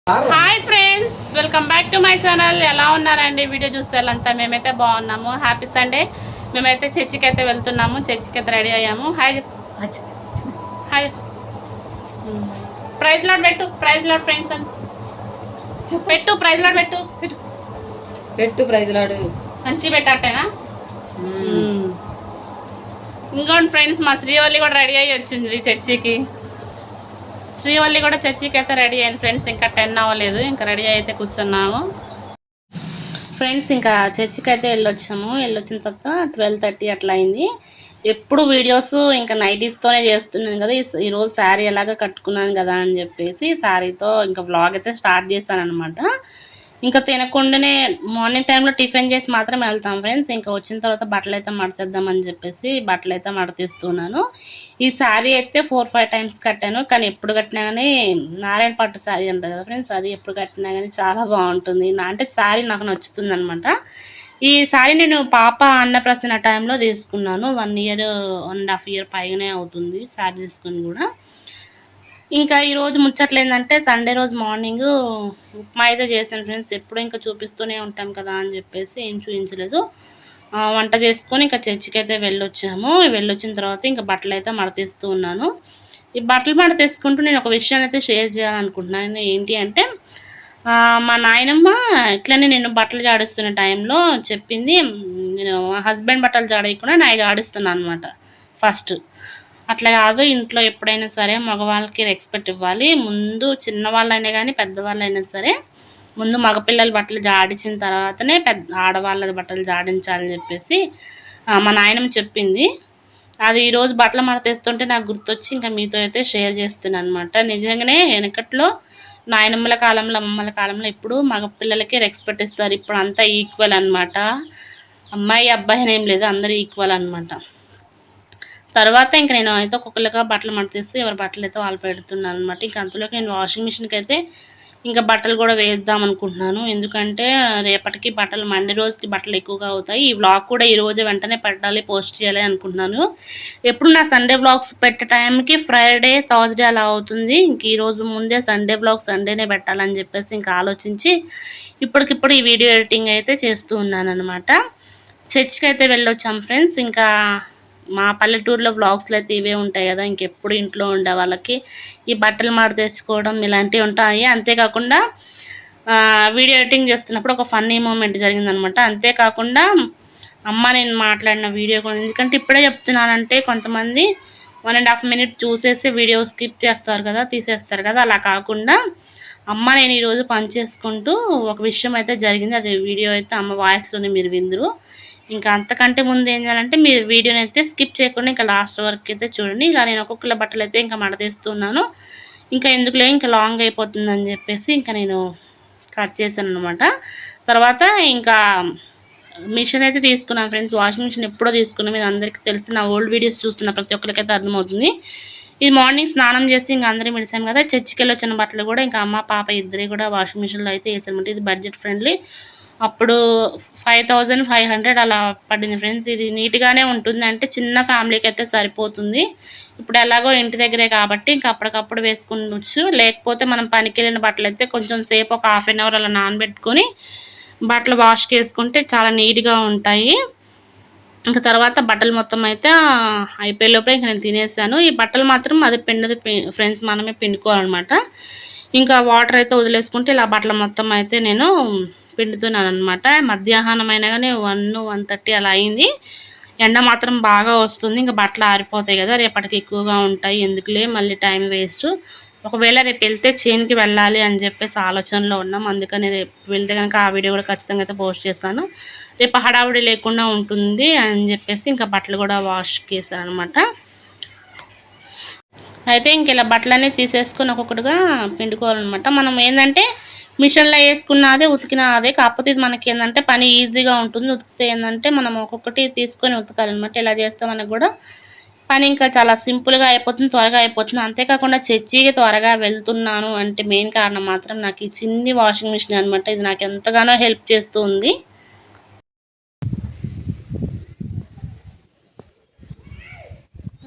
Hi friends, welcome back to my channel. ఎలా ఉన్నారండి? Video చూసేయాలంతా మేమైతే బాగున్నాము. Happy Sunday. మేమైతే చర్చికి అయితే వెళ్తున్నాము. చర్చికి అయితే రెడీ అయ్యాము. Hi hi. ప్రైజ్ లాడ్ పెట్టు, ప్రైజ్ లాడ్ ఫ్రెండ్స్ అని పెట్టు, ప్రైజ్ లాడ్ పెట్టు పెట్టు, ప్రైజ్ లాడ్ మంచి పెట్టేనా. ఇంకోండి ఫ్రెండ్స్, మా శ్రీవల్లి కూడా రెడీ అయ్యి వచ్చింది చర్చికి. శ్రీవల్లి కూడా చర్చికి అయితే రెడీ అయింది ఫ్రెండ్స్. ఇంకా 10 అవ్వలేదు, ఇంకా రెడీ అయితే కూర్చున్నాము ఫ్రెండ్స్. ఇంకా చర్చికి అయితే వెళ్ళొచ్చిన తర్వాత 12:30 అట్లా అయింది. ఎప్పుడు వీడియోస్ ఇంకా నైటీస్తోనే చేస్తున్నాను కదా. ఈరోజు శారీ ఎలాగ కట్టుకున్నాను కదా అని చెప్పేసి శారీతో ఇంకా వ్లాగ్ అయితే స్టార్ట్ చేశాను అనమాట. ఇంకా తినకుండానే మార్నింగ్ టైంలో టిఫిన్ చేసి మాత్రం వెళ్తాం ఫ్రెండ్స్. ఇంకా వచ్చిన తర్వాత బట్టలు అయితే మడచేద్దామని చెప్పేసి బట్టలు అయితే మడతీస్తున్నాను. ఈ శారీ అయితే 4-5 టైమ్స్ కట్టాను, కానీ ఎప్పుడు కట్టినా కానీ నారాయణ పట్టు శారీ అంటారు కదా ఫ్రెండ్స్, అది ఎప్పుడు కట్టినా కానీ చాలా బాగుంటుంది. అంటే శారీ నాకు నచ్చుతుంది అనమాట. ఈ శారీ నేను పాప అన్నప్రాసన టైంలో తీసుకున్నాను. 1 ఇయర్ 1.5 ఇయర్ పైగానే అవుతుంది శారీ తీసుకుని కూడా. ఇంకా ఈరోజు ముచ్చట్లు ఏంటంటే సండే రోజు మార్నింగ్ ఉప్మా అయితే చేశాను ఫ్రెండ్స్. ఎప్పుడు ఇంకా చూపిస్తూనే ఉంటాం కదా అని చెప్పేసి ఏం చూపించలేదు. వంట చేసుకొని ఇంకా చర్చికి అయితే వెళ్ళొచ్చిన తర్వాత ఇంకా బట్టలు అయితే మడతీస్తూ ఉన్నాను. ఈ బట్టలు మడతీసుకుంటూ నేను ఒక విషయాన్ని అయితే షేర్ చేయాలనుకుంటున్నాను. ఏంటి అంటే మా నాయనమ్మ ఇట్లనే నేను బట్టలు జాడిస్తున్న టైంలో చెప్పింది, నేను హస్బెండ్ బట్టలు జాడేయకుండా నాయి జాడిస్తున్నాను అనమాట. ఫస్ట్ అట్లా కాదు, ఇంట్లో ఎప్పుడైనా సరే మగవాళ్ళకి రెస్పెక్ట్ ఇవ్వాలి. ముందు చిన్నవాళ్ళైనా కానీ పెద్దవాళ్ళైనా సరే ముందు మగపిల్లల బట్టలు జాడించిన తర్వాతనే ఆడవాళ్ళ బట్టలు జాడించాలని చెప్పేసి మా నాయనమ్మ చెప్పింది. అది ఈరోజు బట్టలు మడతేస్తుంటే నాకు గుర్తొచ్చి ఇంకా మీతో అయితే షేర్ చేస్తున్నాను అనమాట. నిజంగానే వెనకట్లో నాయనమ్మల కాలంలో అమ్మమ్మల కాలంలో ఇప్పుడు మగపిల్లలకి రెస్పెక్ట్ ఇస్తారు. ఇప్పుడు అంతా ఈక్వల్ అనమాట. అమ్మాయి అబ్బాయి అనేం లేదు, అందరూ ఈక్వల్ అనమాట. తర్వాత ఇంకా నేను అయితే ఒక్కొక్కరిగా బట్టలు మడతేస్తే ఎవరి బట్టలు అయితే వాళ్ళు పెడుతున్నాను అనమాట. ఇంకా అంతలోకి నేను వాషింగ్ మిషన్కి అయితే ఇంకా బట్టలు కూడా వేద్దాం అనుకుంటున్నాను. ఎందుకంటే రేపటికి బట్టలు మండే రోజుకి బట్టలు ఎక్కువగా అవుతాయి. ఈ వ్లాగ్ కూడా ఈ రోజు వెంటనే పెట్టాలి, పోస్ట్ చేయాలి అనుకుంటున్నాను. ఎప్పుడు నా సండే వ్లాగ్స్ పెట్టే టైంకి ఫ్రైడే థర్స్డే అలా అవుతుంది. ఇంక ఈరోజు ముందే సండే వ్లాగ్ సండేనే పెట్టాలని చెప్పేసి ఇంకా ఆలోచించి ఇప్పటికిప్పుడు ఈ వీడియో ఎడిటింగ్ అయితే చేస్తూ ఉన్నాను అనమాట. చర్చికి అయితే వెళ్ళొచ్చాం ఫ్రెండ్స్. ఇంకా మా పల్లెటూరులో వ్లాగ్స్లో అయితే ఇవే ఉంటాయి కదా. ఇంకెప్పుడు ఇంట్లో ఉండే వాళ్ళకి ఈ బట్టలు మాడ తెచ్చుకోవడం ఇలాంటివి ఉంటాయి. అంతేకాకుండా వీడియో ఎడిటింగ్ చేస్తున్నప్పుడు ఒక ఫన్నీ మూమెంట్ జరిగిందనమాట. అంతేకాకుండా నేను మాట్లాడిన వీడియో కూడా, ఎందుకంటే ఇప్పుడే చెప్తున్నానంటే కొంతమంది 1.5 మినిట్ చూసేసి వీడియో స్కిప్ చేస్తారు కదా, తీసేస్తారు కదా. అలా కాకుండా నేను ఈరోజు పని చేసుకుంటూ ఒక విషయం అయితే జరిగింది. అది వీడియో అయితే అమ్మ వాయిస్లోనే మీరు విందురు. ఇంకా అంతకంటే ముందు ఏం చేయాలంటే మీరు వీడియోని అయితే స్కిప్ చేయకుండా ఇంకా లాస్ట్ వరకు అయితే చూడండి. ఇలా నేను ఒక్కొక్కల బట్టలు అయితే ఇంకా మడతీస్తున్నాను. ఇంకా ఎందుకులే ఇంకా లాంగ్ అయిపోతుందని చెప్పేసి ఇంకా నేను కట్ చేశాను అనమాట. తర్వాత ఇంకా మిషన్ అయితే తీసుకున్నాను ఫ్రెండ్స్. వాషింగ్ మిషన్ ఎప్పుడో తీసుకున్నాను, మీరు అందరికీ తెలిసి నా ఓల్డ్ వీడియోస్ చూస్తున్న ప్రతి ఒక్కరికైతే అర్థమవుతుంది. ఇది మార్నింగ్ స్నానం చేసి ఇంకా అందరం విడిసాం కదా. చర్చికి వెళ్ళి వచ్చిన బట్టలు కూడా ఇంకా అమ్మ పాప ఇద్దరే కూడా వాషింగ్ మిషన్లో అయితే వేసానమాట. ఇది బడ్జెట్ ఫ్రెండ్లీ. అప్పుడు 5500 అలా పడింది ఫ్రెండ్స్. ఇది నీట్గానే ఉంటుంది, అంటే చిన్న ఫ్యామిలీకి అయితే సరిపోతుంది. ఇప్పుడు ఎలాగో ఇంటి దగ్గరే కాబట్టి ఇంకా అప్పటికప్పుడు వేసుకునొచ్చు. లేకపోతే మనం పనికి వెళ్ళిన బట్టలు అయితే కొంచెం సేపు ఒక ½ అన్ అవర్ అలా నానబెట్టుకొని బట్టలు వాష్కి వేసుకుంటే చాలా నీట్గా ఉంటాయి. ఇంకా తర్వాత బట్టలు మొత్తం అయితే అయిపోయే లోపల ఇంకా నేను తినేసాను. ఈ బట్టలు మాత్రం అది పిండది ఫ్రెండ్స్, మనమే పిండుకోవాలన్నమాట. ఇంకా వాటర్ అయితే వదిలేసుకుంటే ఇలా బట్టలు మొత్తం అయితే నేను పిండుతున్నాను అనమాట. మధ్యాహ్నం అయినా కానీ 1-1:30 అలా అయింది. ఎండ మాత్రం బాగా వస్తుంది. ఇంకా బట్టలు ఆరిపోతాయి కదా, రేపటికి ఎక్కువగా ఉంటాయి, ఎందుకులే మళ్ళీ టైం వేస్ట్. ఒకవేళ రేపు వెళ్తే చేనుకి వెళ్ళాలి అని చెప్పేసి ఆలోచనలో ఉన్నాం. అందుకని రేపు వెళ్తే కనుక ఆ వీడియో కూడా ఖచ్చితంగా అయితే పోస్ట్ చేస్తాను. రేపు హడావుడి లేకుండా ఉంటుంది అని చెప్పేసి ఇంకా బట్టలు కూడా వాష్కి వేసాను అనమాట. అయితే ఇంక ఇలా బట్టలన్నీ తీసేసుకొని ఒక్కొక్కటిగా పిండుకోవాలన్నమాట. మనం ఏంటంటే మిషన్లో వేసుకున్న అదే ఉతికిన అదే, కాకపోతే ఇది మనకి ఏంటంటే పని ఈజీగా ఉంటుంది. ఉతికితే ఏంటంటే మనం ఒక్కొక్కటి తీసుకొని ఉతకాలన్నమాట. ఇలా చేస్తే మనకు కూడా పని ఇంకా చాలా సింపుల్గా అయిపోతుంది, త్వరగా అయిపోతుంది. అంతేకాకుండా చర్చికి త్వరగా వెళ్తున్నాను అంటే మెయిన్ కారణం మాత్రం నాకు ఈ చిన్ని వాషింగ్ మిషన్ అనమాట. ఇది నాకు ఎంతగానో హెల్ప్ చేస్తూ ఉంది.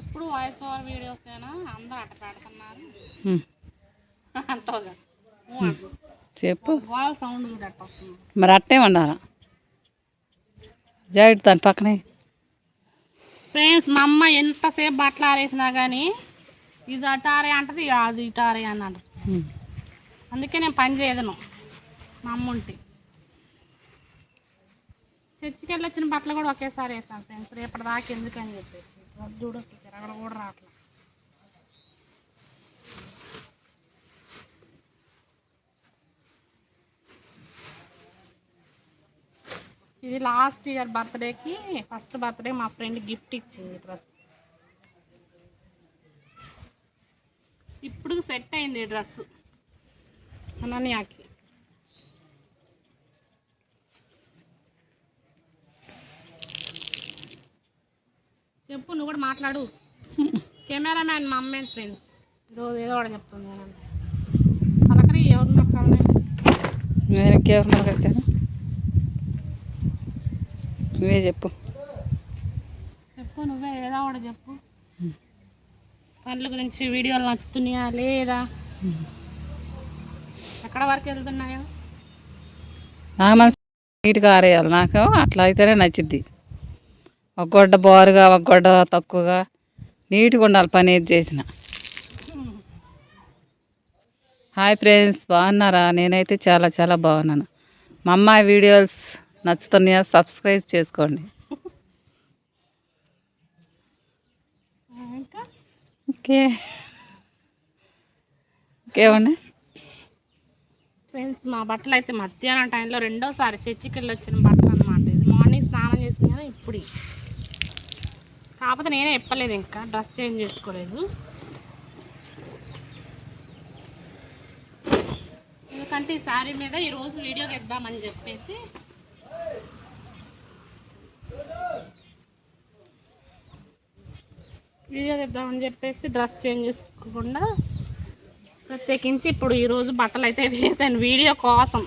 ఇప్పుడు వాయిస్ ఓవర్ వీడియోస్ అందరూ అట్ట పెడుతున్నారు అంతగా. చెప్పు. గోల సౌండ్ కూడా అట్ట వస్తుంది. మరి అట్టే ఉండాలా జాకెట్ దాని పక్కనే. ఫ్రెండ్స్ మా అమ్మ ఎంతసేపు బట్టలు ఆరేసినా కానీ ఇది అటు ఆరే అంటది, అది ఇటు ఆరే అని అంటది. అందుకే నేను పని చేయదను మా అమ్మ ఉంటే. చర్చికి వెళ్ళి వచ్చిన బట్టలు కూడా ఒకేసారి వేసాను ఫ్రెండ్స్, రేపటి దాకా ఎందుకని చెప్పేసి. చూడొచ్చు తిరగడం కూడా రావట్లేదు. ఇది లాస్ట్ ఇయర్ బర్త్డేకి, ఫస్ట్ బర్త్డే మా ఫ్రెండ్ గిఫ్ట్ ఇచ్చింది డ్రెస్. ఇప్పుడు సెట్ అయింది డ్రెస్ అనన్యాకి. చెప్పు, నువ్వు కూడా మాట్లాడు. కెమెరామ్యాన్ మా అమ్మే ఫ్రెండ్స్. ఈరోజు ఏదో ఒకటి చెప్తుంది నేనంటే పలకరి ఎవరు నొక్కాలి. నేను ఇంకెవరు వచ్చాను నువ్వే చెప్పు. చెప్పు నువ్వే ఏదో ఒకటి చెప్పు. పనుల గురించి వీడియోలు నచ్చుతున్నాయా లేదా, ఎక్కడ వరకు వెళ్తున్నాయో. నాకు మనసు నీట్గా ఆరేయాలి, నాకు అట్లా అయితేనే నచ్చిద్ది. ఒక గొడ్డ బారుగా ఒక గొడ్డ తక్కువగా నీట్గా ఉండాలి పని ఏది చేసిన. హాయ్ ఫ్రెండ్స్, బాగున్నారా? నేనైతే చాలా చాలా బాగున్నాను. మా అమ్మాయి వీడియోస్ నచ్చుతున్నాయా? సబ్స్క్రైబ్ చేసుకోండి. ఇంకేమండి ఫ్రెండ్స్, మా బట్టలు అయితే మధ్యాహ్నం టైంలో రెండోసారి చర్చికి వెళ్ళి వచ్చిన బట్టలు అనమాట. ఇది మార్నింగ్ స్నానం చేసిన ఇప్పుడు, కాకపోతే నేనే చెప్పలేదు, ఇంకా డ్రెస్ చేంజ్ చేసుకోలేదు. ఎందుకంటే ఈ శారీ మీద ఈరోజు వీడియో తెద్దామని చెప్పేసి డ్రెస్ చేంజ్ చేసుకోకుండా ప్రత్యేకించి ఇప్పుడు ఈరోజు బట్టలు అయితే వేసాను వీడియో కోసం.